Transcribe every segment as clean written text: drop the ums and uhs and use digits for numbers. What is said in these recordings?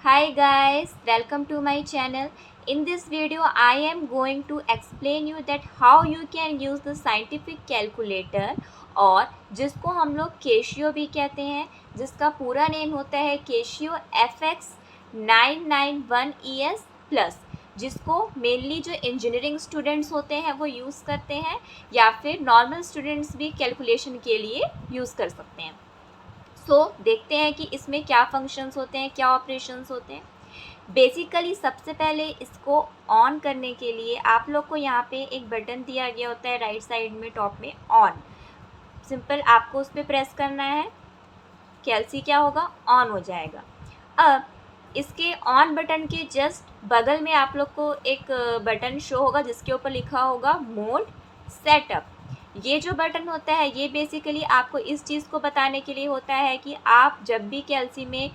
Hi guys, welcome to my channel. In this video, I am going to explain you that how you can use the scientific calculator और जिसको हम लोग cashew भी कहते हैं, जिसका पूरा नेम होता है केशियो FX991ES प्लस, जिसको मेनली जो इंजीनियरिंग स्टूडेंट्स होते हैं वो यूज़ करते हैं या फिर नॉर्मल स्टूडेंट्स भी कैलकुलेशन के लिए यूज़ कर सकते हैं। देखते हैं कि इसमें क्या फंक्शंस होते हैं, क्या ऑपरेशंस होते हैं। बेसिकली सबसे पहले इसको ऑन करने के लिए आप लोग को यहाँ पे एक बटन दिया गया होता है राइट साइड में टॉप में, ऑन। सिंपल आपको उस पर प्रेस करना है, कैल्सी क्या होगा, ऑन हो जाएगा। अब इसके ऑन बटन के जस्ट बगल में आप लोग को एक बटन शो होगा जिसके ऊपर लिखा होगा मोड सेटअप। ये जो बटन होता है ये बेसिकली आपको इस चीज़ को बताने के लिए होता है कि आप जब भी कैल्सी में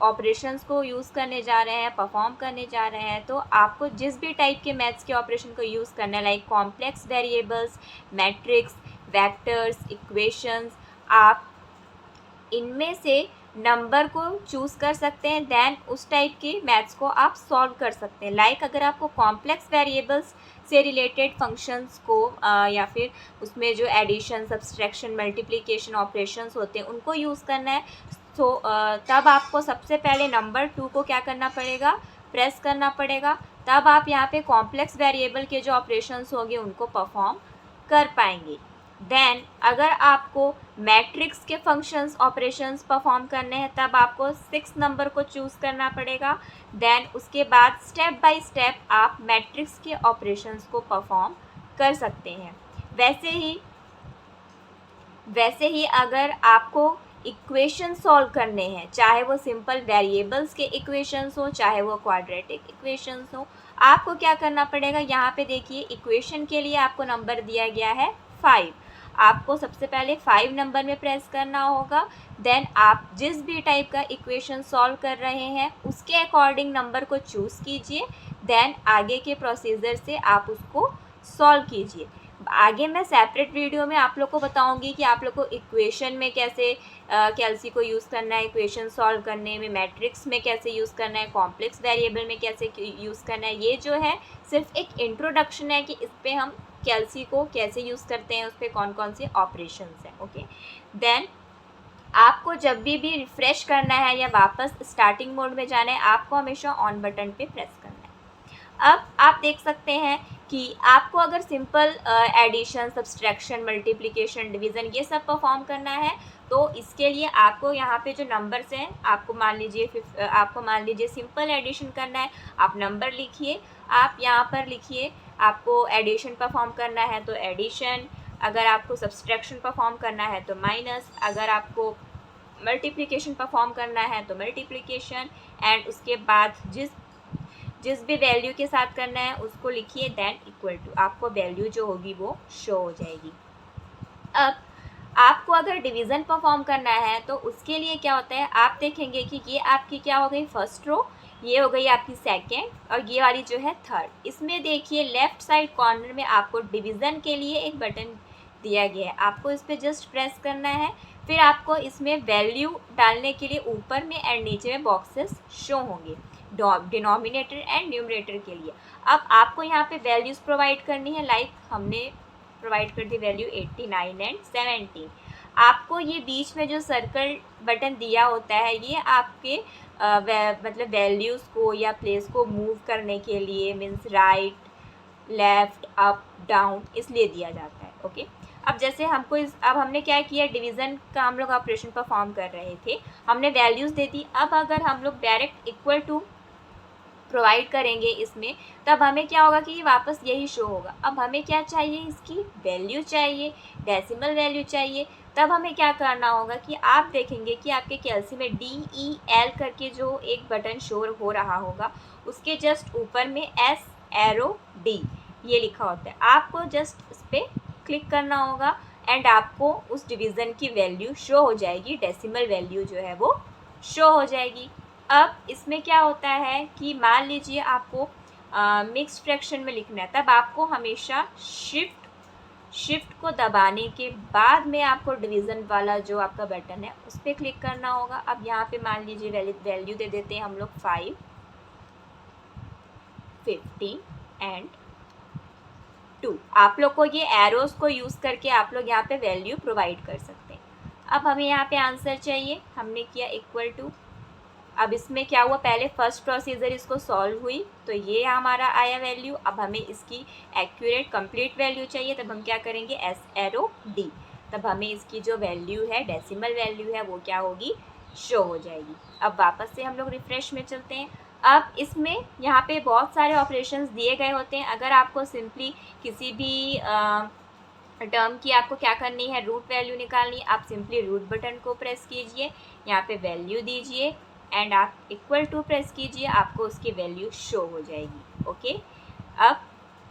ऑपरेशंस को यूज़ करने जा रहे हैं, परफॉर्म करने जा रहे हैं, तो आपको जिस भी टाइप के मैथ्स के ऑपरेशन को यूज़ करना है, like complex variables, matrix, vectors, equations, आप इनमें से नंबर को चूज़ कर सकते हैं, देन उस टाइप के मैथ्स को आप सॉल्व कर सकते हैं। लाइक अगर आपको कॉम्प्लेक्स वेरिएबल्स से रिलेटेड फंक्शंस को या फिर उसमें जो एडिशन, सब्सट्रैक्शन, मल्टीप्लिकेशन ऑपरेशंस होते हैं उनको यूज़ करना है, तो तब आपको सबसे पहले नंबर 2 को क्या करना पड़ेगा, प्रेस करना पड़ेगा। तब आप यहाँ पे कॉम्प्लेक्स वेरिएबल के जो ऑपरेशंस होंगे उनको परफॉर्म कर पाएंगे। देन अगर आपको मैट्रिक्स के फंक्शंस, ऑपरेशंस परफॉर्म करने हैं तब आपको 6 नंबर को चूज़ करना पड़ेगा। देन उसके बाद स्टेप बाय स्टेप आप मैट्रिक्स के ऑपरेशंस को परफॉर्म कर सकते हैं। वैसे ही अगर आपको इक्वेशन सॉल्व करने हैं, चाहे वो सिंपल वेरिएबल्स के इक्वेशंस हो, चाहे वो क्वाड्रेटिक इक्वेशंस हो, आपको क्या करना पड़ेगा, यहाँ पे देखिए इक्वेशन के लिए आपको नंबर दिया गया है 5। आपको सबसे पहले 5 नंबर में प्रेस करना होगा। देन आप जिस भी टाइप का इक्वेशन सॉल्व कर रहे हैं उसके अकॉर्डिंग नंबर को चूज़ कीजिए। देन आगे के प्रोसीजर से आप उसको सॉल्व कीजिए। आगे मैं सेपरेट वीडियो में आप लोग को बताऊंगी कि आप लोग को इक्वेशन में कैसे कैल्सी को यूज़ करना है, इक्वेशन सॉल्व करने में मैट्रिक्स में कैसे यूज़ करना है, कॉम्प्लेक्स वेरिएबल में कैसे यूज़ करना है। ये जो है सिर्फ एक इंट्रोडक्शन है कि इस पर हम कैल्सी को कैसे यूज़ करते हैं, उस पर कौन कौन से ऑपरेशंस हैं। ओके, देन आपको जब भी रिफ़्रेश करना है या वापस स्टार्टिंग मोड में जाना है, आपको हमेशा ऑन बटन पे प्रेस करना है। अब आप देख सकते हैं कि आपको अगर simple addition, subtraction, multiplication, division ये सब परफॉर्म करना है तो इसके लिए आपको यहाँ पे जो नंबर्स हैं, आपको मान लीजिए सिंपल एडिशन करना है, आप नंबर लिखिए, आप यहाँ पर लिखिए। आपको एडिशन परफॉर्म करना है तो एडिशन, अगर आपको सब्सट्रैक्शन परफॉर्म करना है तो माइनस, अगर आपको मल्टीप्लिकेशन परफॉर्म करना है तो मल्टीप्लिकेशन, एंड उसके बाद जिस भी वैल्यू के साथ करना है उसको लिखिए, देन इक्वल टू, आपको वैल्यू जो होगी वो शो हो जाएगी। अब आपको अगर डिवीज़न परफॉर्म करना है तो उसके लिए क्या होता है, आप देखेंगे कि ये आपकी क्या हो गई, फर्स्ट रो, ये हो गई आपकी सेकेंड, और ये वाली जो है थर्ड। इसमें देखिए लेफ़्ट साइड कॉर्नर में आपको डिवीज़न के लिए एक बटन दिया गया है, आपको इस पर जस्ट प्रेस करना है। फिर आपको इसमें वैल्यू डालने के लिए ऊपर में एंड नीचे में बॉक्सेस शो होंगे, डिनोमिनेटर एंड न्यूमरेटर के लिए। अब आपको यहाँ पे वैल्यूज़ प्रोवाइड करनी है, लाइक हमने प्रोवाइड कर दी वैल्यू 89 एंड 17। आपको ये बीच में जो सर्कल बटन दिया होता है ये आपके मतलब वैल्यूज़ को या प्लेस को मूव करने के लिए, means right, left, up, down, इसलिए दिया जाता है। ओके, अब जैसे अब हमने क्या किया, डिवीज़न का हम लोग ऑपरेशन परफॉर्म कर रहे थे, हमने वैल्यूज़ दे दी। अब अगर हम लोग डायरेक्ट इक्वल टू प्रोवाइड करेंगे इसमें, तब हमें क्या होगा कि ये वापस यही शो होगा। अब हमें क्या चाहिए, इसकी वैल्यू चाहिए, डेसिमल वैल्यू चाहिए। तब हमें क्या करना होगा कि आप देखेंगे कि आपके कैल्सी में DEL करके जो एक बटन शो हो रहा होगा, उसके जस्ट ऊपर में S एरो D ये लिखा होता है। आपको जस्ट इस पर क्लिक करना होगा एंड आपको उस डिवीज़न की वैल्यू शो हो जाएगी, डेसिमल वैल्यू जो है वो शो हो जाएगी। अब इसमें क्या होता है कि मान लीजिए आपको मिक्स्ड फ्रैक्शन में लिखना है, तब आपको हमेशा शिफ्ट को दबाने के बाद में आपको डिवीज़न वाला जो आपका बटन है उस पर क्लिक करना होगा। अब यहाँ पे मान लीजिए वैल्यू दे देते हैं हम लोग 5, 15 एंड 2। आप लोग को ये एरोज़ को यूज़ करके आप लोग यहाँ पे वैल्यू प्रोवाइड कर सकते हैं। अब हमें यहाँ पे आंसर चाहिए, हमने किया इक्वल टू। अब इसमें क्या हुआ, पहले फर्स्ट प्रोसीजर इसको सॉल्व हुई तो ये हमारा आया वैल्यू। अब हमें इसकी एक्यूरेट कंप्लीट वैल्यू चाहिए, तब हम क्या करेंगे, एस एरो डी, तब हमें इसकी जो वैल्यू है, डेसिमल वैल्यू है, वो क्या होगी, शो हो जाएगी। अब वापस से हम लोग रिफ्रेश में चलते हैं। अब इसमें यहाँ पे बहुत सारे ऑपरेशंस दिए गए होते हैं। अगर आपको सिंपली किसी भी टर्म की आपको क्या करनी है, रूट वैल्यू निकालनी है, आप सिंपली रूट बटन को प्रेस कीजिए, यहाँ पे वैल्यू दीजिए एंड आप इक्वल टू प्रेस कीजिए, आपको उसकी वैल्यू शो हो जाएगी। ओके, अब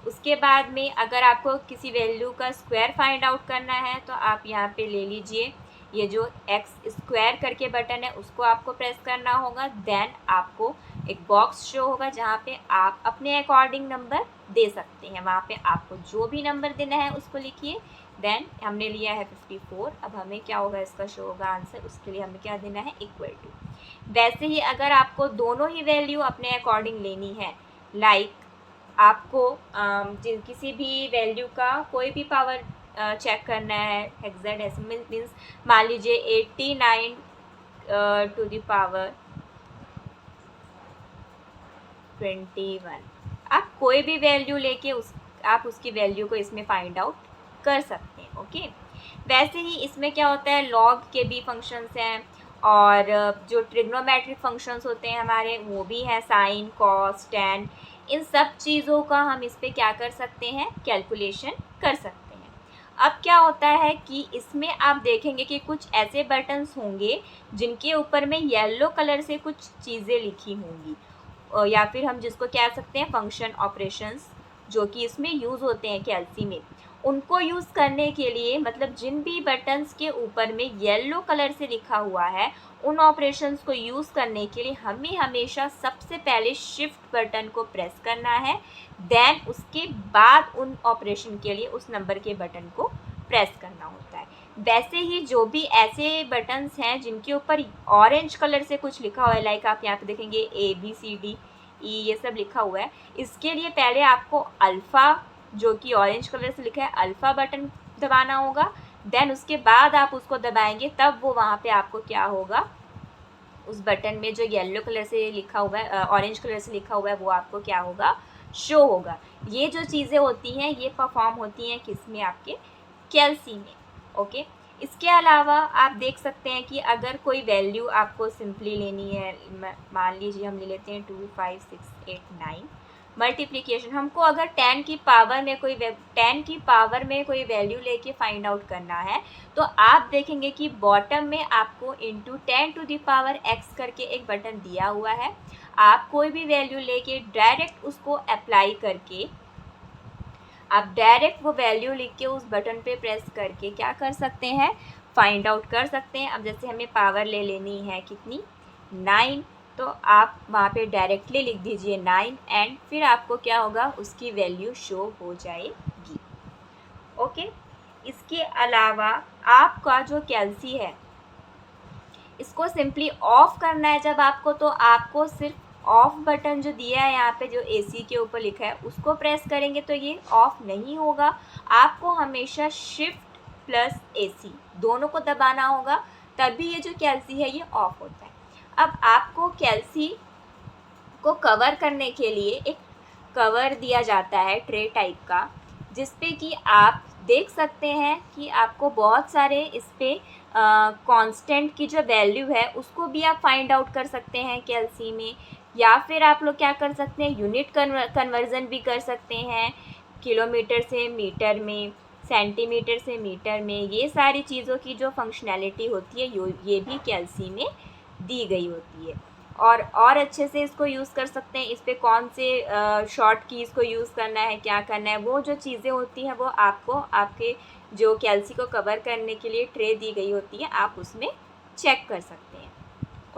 उसके बाद में अगर आपको किसी वैल्यू का स्क्वायर फाइंड आउट करना है तो आप यहाँ पे ले लीजिए, ये जो एक्स स्क्वायर करके बटन है उसको आपको प्रेस करना होगा। देन आपको एक बॉक्स शो होगा जहाँ पे आप अपने अकॉर्डिंग नंबर दे सकते हैं। वहाँ पे आपको जो भी नंबर देना है उसको लिखिए। देन हमने लिया है 54। अब हमें क्या होगा, इसका शो होगा आंसर, उसके लिए हमें क्या देना है, इक्वल टू। वैसे ही अगर आपको दोनों ही वैल्यू अपने अकॉर्डिंग लेनी है, लाइक आपको किसी भी वैल्यू का कोई भी पावर चेक करना है, हेक्साडेसिमल मीन्स मान लीजिए 89 टू द पावर 21, आप कोई भी वैल्यू लेके आप उसकी वैल्यू को इसमें फाइंड आउट कर सकते हैं। ओके, वैसे ही इसमें क्या होता है, लॉग के भी फंक्शंस हैं और जो ट्रिग्नोमेट्रिक फंक्शंस होते हैं हमारे वो भी हैं, साइन, कॉस, टैन, इन सब चीज़ों का हम इस पर क्या कर सकते हैं, कैलकुलेशन कर सकते हैं। अब क्या होता है कि इसमें आप देखेंगे कि कुछ ऐसे बटन्स होंगे जिनके ऊपर में येलो कलर से कुछ चीज़ें लिखी होंगी, या फिर हम जिसको कह सकते हैं फंक्शन ऑपरेशंस, जो कि इसमें यूज़ होते हैं कैल्सी में। उनको यूज़ करने के लिए, मतलब जिन भी बटन्स के ऊपर में येलो कलर से लिखा हुआ है, उन ऑपरेशंस को यूज़ करने के लिए हमें हमेशा सबसे पहले शिफ्ट बटन को प्रेस करना है। देन उसके बाद उन ऑपरेशन के लिए उस नंबर के बटन को प्रेस करना होता है। वैसे ही जो भी ऐसे बटन्स हैं जिनके ऊपर ऑरेंज कलर से कुछ लिखा हुआ है, लाइक आप यहाँ पे देखेंगे ABCD E ये सब लिखा हुआ है, इसके लिए पहले आपको अल्फ़ा, जो कि ऑरेंज कलर से लिखा है, अल्फ़ा बटन दबाना होगा। देन उसके बाद आप उसको दबाएंगे, तब वो वहाँ पे आपको क्या होगा, उस बटन में जो येलो कलर से लिखा हुआ है, ऑरेंज कलर से लिखा हुआ है, वो आपको क्या होगा, शो होगा। ये जो चीज़ें होती हैं ये परफॉर्म होती हैं किसमें, आपके कैल्सी में। ओके, इसके अलावा आप देख सकते हैं कि अगर कोई वैल्यू आपको सिंपली लेनी है, मान लीजिए हम ले लेते हैं 2, 5, 6, 8, 9 मल्टीप्लिकेशन, हमको अगर 10 की पावर में कोई वैल्यू लेके फाइंड आउट करना है, तो आप देखेंगे कि बॉटम में आपको into 10 to the power x करके एक बटन दिया हुआ है। आप कोई भी वैल्यू लेके डायरेक्ट उसको अप्लाई करके, आप डायरेक्ट वो वैल्यू लिख के उस बटन पे प्रेस करके क्या कर सकते हैं, फाइंड आउट कर सकते हैं। अब जैसे हमें पावर ले लेनी है कितनी, 9, तो आप वहाँ पे डायरेक्टली लिख दीजिए 9 एंड फिर आपको क्या होगा, उसकी वैल्यू शो हो जाएगी। ओके, इसके अलावा आपका जो कैल्सी है इसको सिंपली ऑफ करना है जब आपको, तो आपको सिर्फ ऑफ बटन जो दिया है यहाँ पे, जो AC के ऊपर लिखा है, उसको प्रेस करेंगे तो ये ऑफ नहीं होगा। आपको हमेशा शिफ्ट प्लस AC दोनों को दबाना होगा, तभी ये जो कैल्सी है ये ऑफ होता है। अब आपको कैल्सी को कवर करने के लिए एक कवर दिया जाता है ट्रे टाइप का, जिस पे कि आप देख सकते हैं कि आपको बहुत सारे इस पे कांस्टेंट की जो वैल्यू है उसको भी आप फाइंड आउट कर सकते हैं कैल्सी में, या फिर आप लोग क्या कर सकते हैं, यूनिट कन्वर्जन भी कर सकते हैं, किलोमीटर से मीटर में, सेंटीमीटर से मीटर में। ये सारी चीज़ों की जो फंक्शनैलिटी होती है ये भी कैल्सी में दी गई होती है, और अच्छे से इसको यूज़ कर सकते हैं। इस पर कौन से शॉर्ट कीज़ को यूज़ करना है, क्या करना है, वो जो चीज़ें होती हैं वो आपको आपके जो कैल्सी को कवर करने के लिए ट्रे दी गई होती है, आप उसमें चेक कर सकते हैं।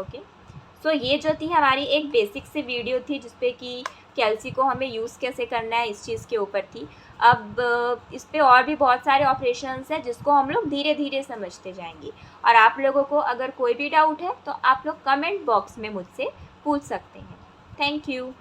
ओके, सो ये जो थी हमारी एक बेसिक सी वीडियो थी जिसपे कि कैल्सी को हमें यूज़ कैसे करना है, इस चीज़ के ऊपर थी। अब इस पे और भी बहुत सारे ऑपरेशंस हैं जिसको हम लोग धीरे धीरे समझते जाएंगे। और आप लोगों को अगर कोई भी डाउट है तो आप लोग कमेंट बॉक्स में मुझसे पूछ सकते हैं। Thank you.